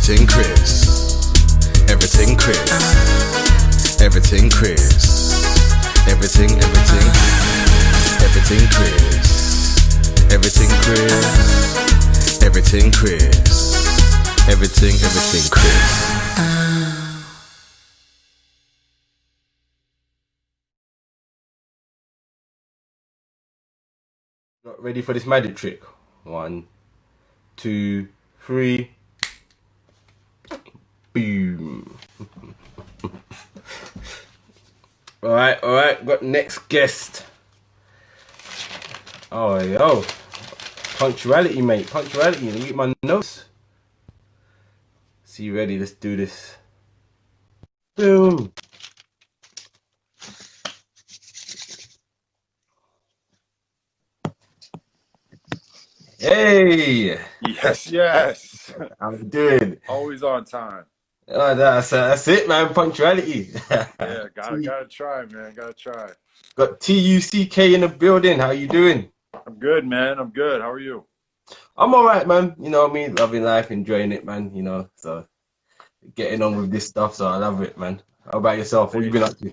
Everything Chris. Everything Chris. Everything Chris. Everything Chris. Everything Chris. Everything Chris. Everything Chris. Ready for this magic trick? 1, 2, 3. Boom. Alright, got next guest. Oh, yo. Punctuality, mate. Punctuality. Let me get my notes. See you ready? Let's do this. Boom. Hey. Yes. I'm doing. Always on time. That's it, man. Punctuality. Yeah, gotta try, man. Gotta try. Got TUCK in the building. How you doing? I'm good, man. I'm good. How are you? I'm alright, man. You know what I mean? Loving life, enjoying it, man. You know, so getting on with this stuff, so I love it, man. How about yourself? What you been up to?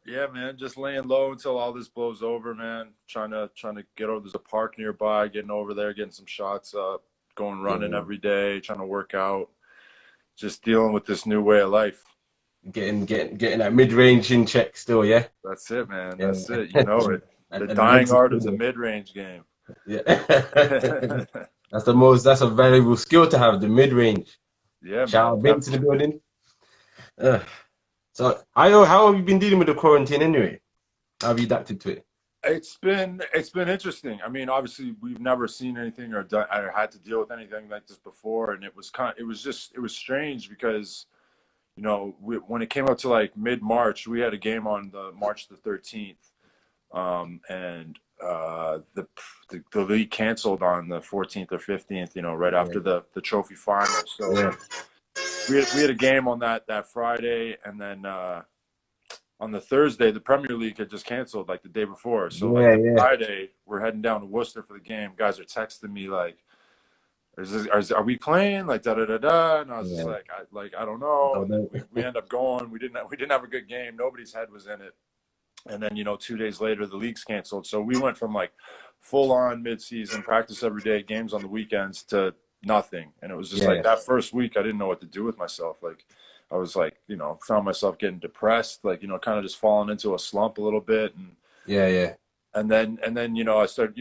Yeah, man. Just laying low until all this blows over, man. Trying to get over. There's a park nearby. Getting over there, getting some shots up. Going running every day. Trying to work out. Just dealing with this new way of life. Getting that mid-range in check still, yeah? That's it, man. Yeah. That's it. You know it. The and dying art of the mid-range game. Yeah. That's a valuable skill to have, the mid-range. Yeah, Shout man. out Vince in the building. So, how have you been dealing with the quarantine anyway? How have you adapted to it? It's been interesting. I mean, obviously, we've never seen anything or had to deal with anything like this before, and it was strange because, you know, when it came up to like mid-March, we had a game on March the 13th, and the league canceled on the 14th or 15th. You know, right after the trophy final. So we had a game on that Friday, and then on the Thursday, the Premier League had just canceled like the day before. So Friday, we're heading down to Worcester for the game. Guys are texting me like, are we playing? Like da da da da. And I was just like, I don't know. And then we end up going. We didn't have a good game. Nobody's head was in it. And then, you know, 2 days later, the league's canceled. So we went from like full on mid-season, practice every day, games on the weekends to nothing. And it was just like that first week, I didn't know what to do with myself. Like, I was like, you know, found myself getting depressed, like, you know, kind of just falling into a slump a little bit. And And then, you know, I started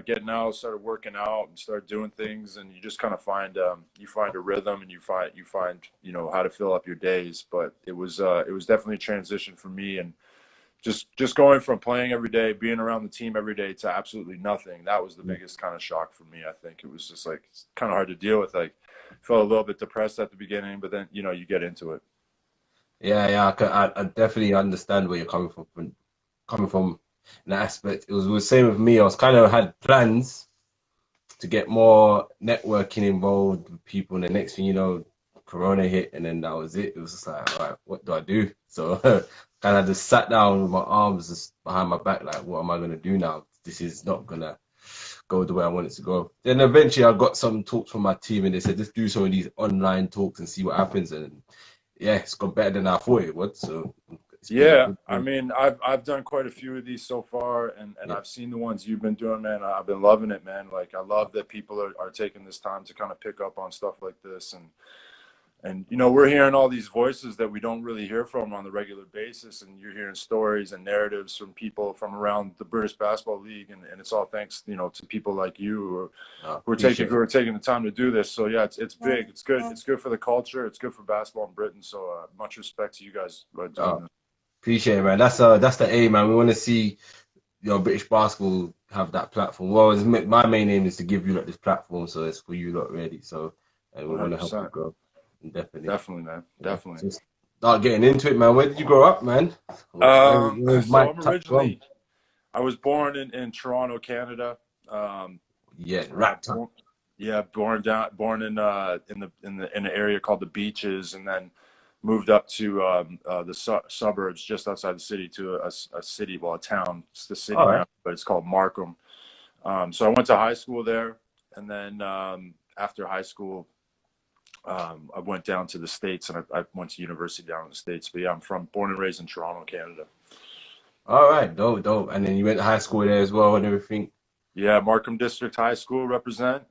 getting out, started working out and started doing things. And you just kind of find a rhythm, and you find, you know, how to fill up your days. But it was definitely a transition for me. And just going from playing every day, being around the team every day to absolutely nothing. That was the biggest kind of shock for me. I think it was just like, it's kind of hard to deal with. Like, felt a little bit depressed at the beginning, but then, you know, you get into it. Yeah, I definitely understand where you're coming from in that aspect. It was the same with me. I was kind of had plans to get more networking involved with people, and the next thing you know, Corona hit, and then that was it. It was just like, all right, what do I do? So kind of just sat down with my arms just behind my back, like, what am I gonna do now? This is not gonna go the way I want it to go. Then eventually I got some talks from my team, and they said, let's do some of these online talks and see what happens. And yeah, it's gone better than I thought it would. So yeah, I mean, I've done quite a few of these so far, and I've seen the ones you've been doing, man. I've been loving it, man. Like, I love that people are taking this time to kind of pick up on stuff like this. And you know, we're hearing all these voices that we don't really hear from on the regular basis, and you're hearing stories and narratives from people from around the British Basketball League, and it's all thanks, you know, to people like you who are taking the time to do this. So yeah, it's big, it's good, it's good for the culture, it's good for basketball in Britain. So much respect to you guys for doing this. Appreciate it, man. That's the aim, man. We want to see, you know, British basketball have that platform. Well, my main aim is to give you like this platform, so it's for you lot ready. So we want to help you grow. Definitely, man. Definitely. Just start getting into it, man. Where did you grow up, man? So I'm originally, I was born in Toronto, Canada. Born in an area called the Beaches, and then moved up to the suburbs just outside the city to a city, well, a town. It's the city now, but it's called Markham. So I went to high school there, and then after high school, I went down to the States, and I went to university down in the States. But yeah, I'm born and raised in Toronto, Canada. All right, dope, dope. And then you went to high school there as well and everything. Yeah, Markham District High School represent.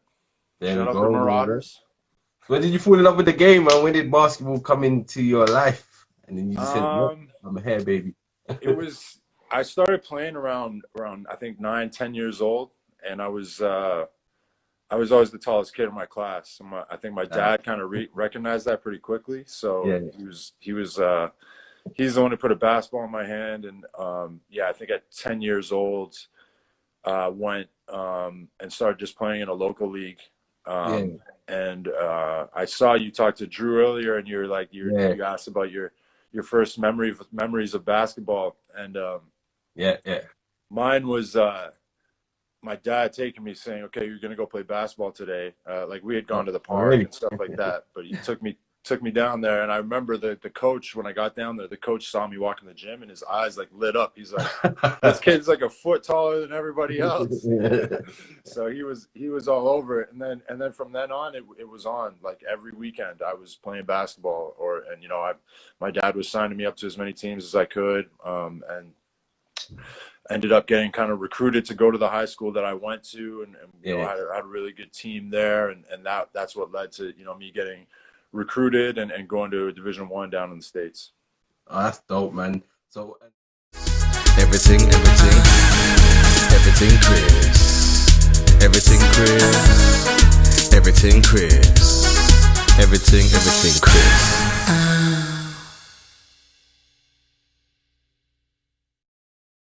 There we Shout out the go. There we go. Marauders. When did you fall in love with the game, man? When did basketball come into your life? And then you just said, "Yep, Um, I'm a hair baby." it was I started playing around I think 9, 10 years old, and I was always the tallest kid in my class. So I think my dad kind of recognized that pretty quickly. So Yeah, he's the one who put a basketball in my hand, and yeah, I think at 10 years old, went and started just playing in a local league. yeah, And I saw you talk to Drew earlier, and yeah, you asked about your first memories of basketball, and yeah, yeah. mine was my dad taking me, saying, "Okay, you're gonna go play basketball today." Like, we had gone Oh, to the park already. and stuff like that, but he took me down there, and I remember the coach, when I got down there, the coach saw me walk in the gym, and his eyes like lit up. He's like, "This kid's like a foot taller than everybody else." So he was all over it, and then from then on, it was on. Like, every weekend I was playing basketball, and my dad was signing me up to as many teams as I could, and ended up getting kind of recruited to go to the high school that I went to, and Yeah. had a really good team there, and that's what led to me getting recruited and going to a Division 1 down in the States. Oh, that's dope, man. So, Everything, everything Chris. Everything Chris. Everything Chris. Everything Chris.